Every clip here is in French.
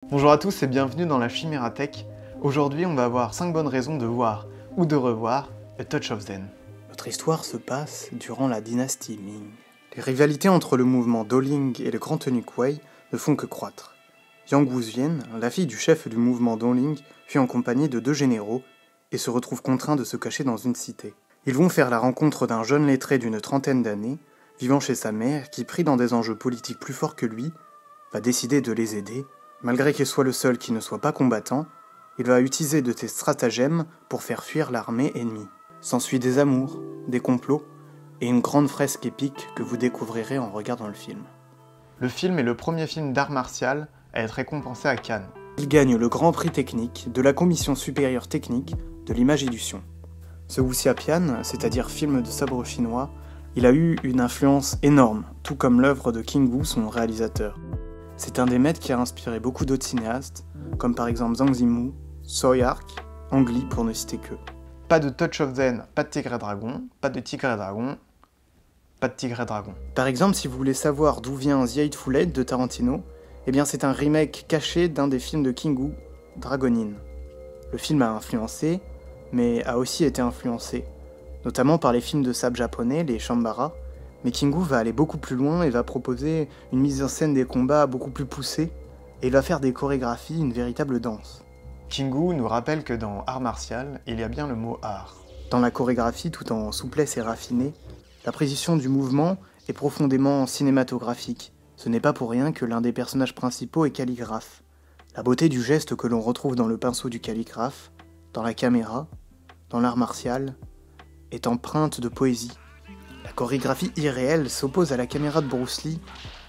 Bonjour à tous et bienvenue dans la Chimérathèque. Aujourd'hui, on va avoir 5 bonnes raisons de voir ou de revoir A Touch of Zen. Notre histoire se passe durant la dynastie Ming. Les rivalités entre le mouvement Doling et le grand eunuque Wei ne font que croître. Yang Wuzvian, la fille du chef du mouvement Doling, fuit en compagnie de 2 généraux et se retrouve contraint de se cacher dans une cité. Ils vont faire la rencontre d'un jeune lettré d'une trentaine d'années, vivant chez sa mère, qui, pris dans des enjeux politiques plus forts que lui, va décider de les aider. Malgré qu'il soit le seul qui ne soit pas combattant, il va utiliser de ses stratagèmes pour faire fuir l'armée ennemie. S'ensuit des amours, des complots et une grande fresque épique que vous découvrirez en regardant le film. Le film est le premier film d'art martial à être récompensé à Cannes. Il gagne le Grand Prix technique de la Commission supérieure technique de l'image édition. Ce Wuxiapian, c'est-à-dire film de sabre chinois, il a eu une influence énorme, tout comme l'œuvre de King Wu, son réalisateur. C'est un des maîtres qui a inspiré beaucoup d'autres cinéastes, comme par exemple Zhang Yimou, Tsui Hark, Ang Lee pour ne citer que. Pas de Touch of Zen, pas de Tigre et Dragon, pas de Tigre et Dragon, pas de Tigre et Dragon. Par exemple, si vous voulez savoir d'où vient The Hateful Eight de Tarantino, eh bien c'est un remake caché d'un des films de King Wu, Dragon Inn. Le film a influencé, mais a aussi été influencé, notamment par les films de sabre japonais, les Shambara, mais King Wu va aller beaucoup plus loin et va proposer une mise en scène des combats beaucoup plus poussée, et il va faire des chorégraphies, une véritable danse. King Wu nous rappelle que dans art martial, il y a bien le mot art. Dans la chorégraphie, tout en souplesse et raffinée, la précision du mouvement est profondément cinématographique. Ce n'est pas pour rien que l'un des personnages principaux est calligraphe. La beauté du geste que l'on retrouve dans le pinceau du calligraphe, dans la caméra, dans l'art martial, est empreinte de poésie. La chorégraphie irréelle s'oppose à la caméra de Bruce Lee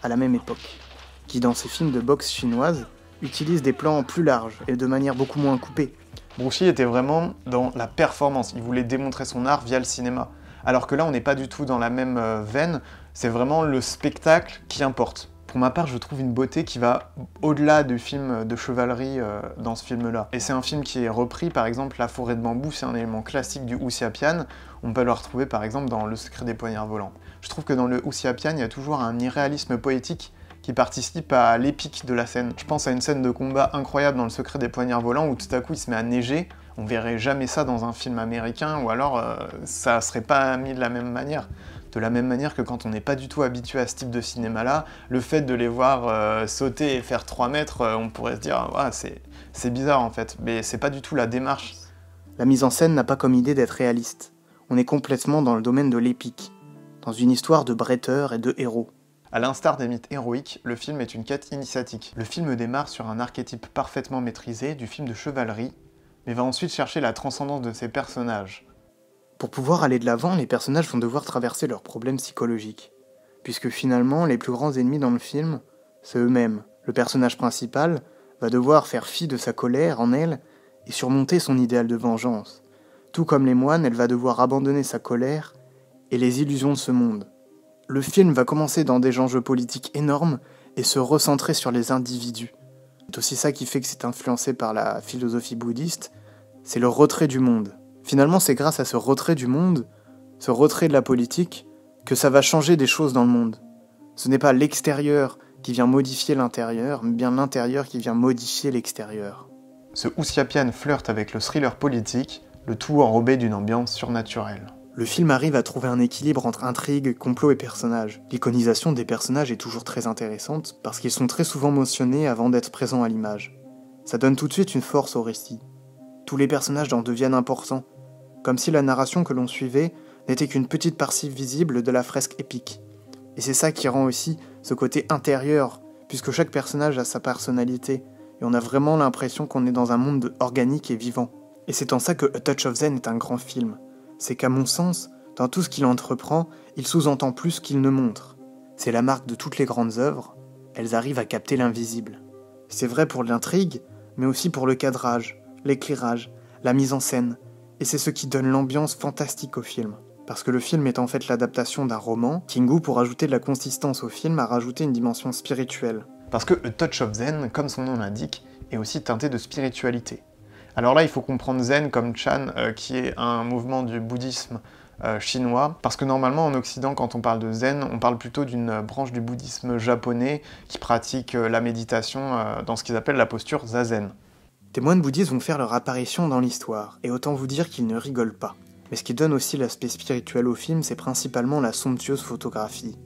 à la même époque, qui dans ses films de boxe chinoise utilise des plans plus larges et de manière beaucoup moins coupée. Bruce Lee était vraiment dans la performance, il voulait démontrer son art via le cinéma. Alors que là, on n'est pas du tout dans la même veine, c'est vraiment le spectacle qui importe. Pour ma part, je trouve une beauté qui va au-delà du film de chevalerie dans ce film-là. Et c'est un film qui est repris, par exemple, La forêt de bambou, c'est un élément classique du Wuxiapian. On peut le retrouver, par exemple, dans Le secret des poignards volants. Je trouve que dans le Wuxiapian, il y a toujours un irréalisme poétique qui participe à l'épique de la scène. Je pense à une scène de combat incroyable dans Le secret des poignards volants où tout à coup il se met à neiger. On verrait jamais ça dans un film américain, ou alors ça serait pas mis de la même manière. De la même manière que quand on n'est pas du tout habitué à ce type de cinéma-là, le fait de les voir sauter et faire 3 mètres, on pourrait se dire ah, c'est bizarre en fait, mais c'est pas du tout la démarche. La mise en scène n'a pas comme idée d'être réaliste. On est complètement dans le domaine de l'épique, dans une histoire de bretteurs et de héros. À l'instar des mythes héroïques, le film est une quête initiatique. Le film démarre sur un archétype parfaitement maîtrisé du film de chevalerie, mais va ensuite chercher la transcendance de ses personnages. Pour pouvoir aller de l'avant, les personnages vont devoir traverser leurs problèmes psychologiques, puisque finalement, les plus grands ennemis dans le film, c'est eux-mêmes. Le personnage principal va devoir faire fi de sa colère en elle et surmonter son idéal de vengeance. Tout comme les moines, elle va devoir abandonner sa colère et les illusions de ce monde. Le film va commencer dans des enjeux politiques énormes et se recentrer sur les individus. C'est aussi ça qui fait que c'est influencé par la philosophie bouddhiste, c'est le retrait du monde. Finalement, c'est grâce à ce retrait du monde, ce retrait de la politique, que ça va changer des choses dans le monde. Ce n'est pas l'extérieur qui vient modifier l'intérieur, mais bien l'intérieur qui vient modifier l'extérieur. Ce Wuxiapian flirte avec le thriller politique, le tout enrobé d'une ambiance surnaturelle. Le film arrive à trouver un équilibre entre intrigue, complot et personnages. L'iconisation des personnages est toujours très intéressante, parce qu'ils sont très souvent mentionnés avant d'être présents à l'image. Ça donne tout de suite une force au récit. Tous les personnages en deviennent importants, comme si la narration que l'on suivait n'était qu'une petite partie visible de la fresque épique. Et c'est ça qui rend aussi ce côté intérieur, puisque chaque personnage a sa personnalité, et on a vraiment l'impression qu'on est dans un monde organique et vivant. Et c'est en ça que A Touch of Zen est un grand film. C'est qu'à mon sens, dans tout ce qu'il entreprend, il sous-entend plus qu'il ne montre. C'est la marque de toutes les grandes œuvres, elles arrivent à capter l'invisible. C'est vrai pour l'intrigue, mais aussi pour le cadrage, l'éclairage, la mise en scène, et c'est ce qui donne l'ambiance fantastique au film. Parce que le film est en fait l'adaptation d'un roman, King Wu, pour ajouter de la consistance au film, a rajouté une dimension spirituelle. Parce que A Touch of Zen, comme son nom l'indique, est aussi teinté de spiritualité. Alors là, il faut comprendre Zen comme Chan, qui est un mouvement du bouddhisme chinois, parce que normalement en Occident, quand on parle de zen, on parle plutôt d'une branche du bouddhisme japonais qui pratique la méditation dans ce qu'ils appellent la posture zazen. Des moines bouddhistes vont faire leur apparition dans l'histoire, et autant vous dire qu'ils ne rigolent pas. Mais ce qui donne aussi l'aspect spirituel au film, c'est principalement la somptueuse photographie.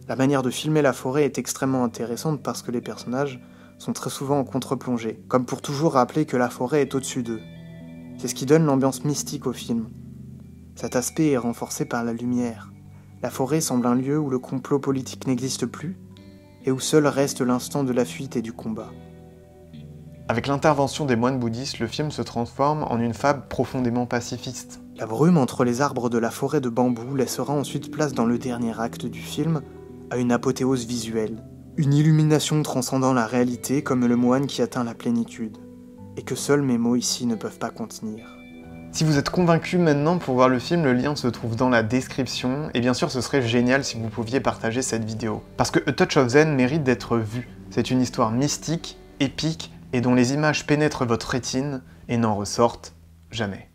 La manière de filmer la forêt est extrêmement intéressante parce que les personnages sont très souvent en contre-plongée, comme pour toujours rappeler que la forêt est au-dessus d'eux. C'est ce qui donne l'ambiance mystique au film. Cet aspect est renforcé par la lumière. La forêt semble un lieu où le complot politique n'existe plus, et où seul reste l'instant de la fuite et du combat. Avec l'intervention des moines bouddhistes, le film se transforme en une fable profondément pacifiste. La brume entre les arbres de la forêt de bambou laissera ensuite place dans le dernier acte du film à une apothéose visuelle, une illumination transcendant la réalité comme le moine qui atteint la plénitude, et que seuls mes mots ici ne peuvent pas contenir. Si vous êtes convaincu maintenant pour voir le film, le lien se trouve dans la description, et bien sûr ce serait génial si vous pouviez partager cette vidéo. Parce que A Touch of Zen mérite d'être vu. C'est une histoire mystique, épique, et dont les images pénètrent votre rétine et n'en ressortent jamais.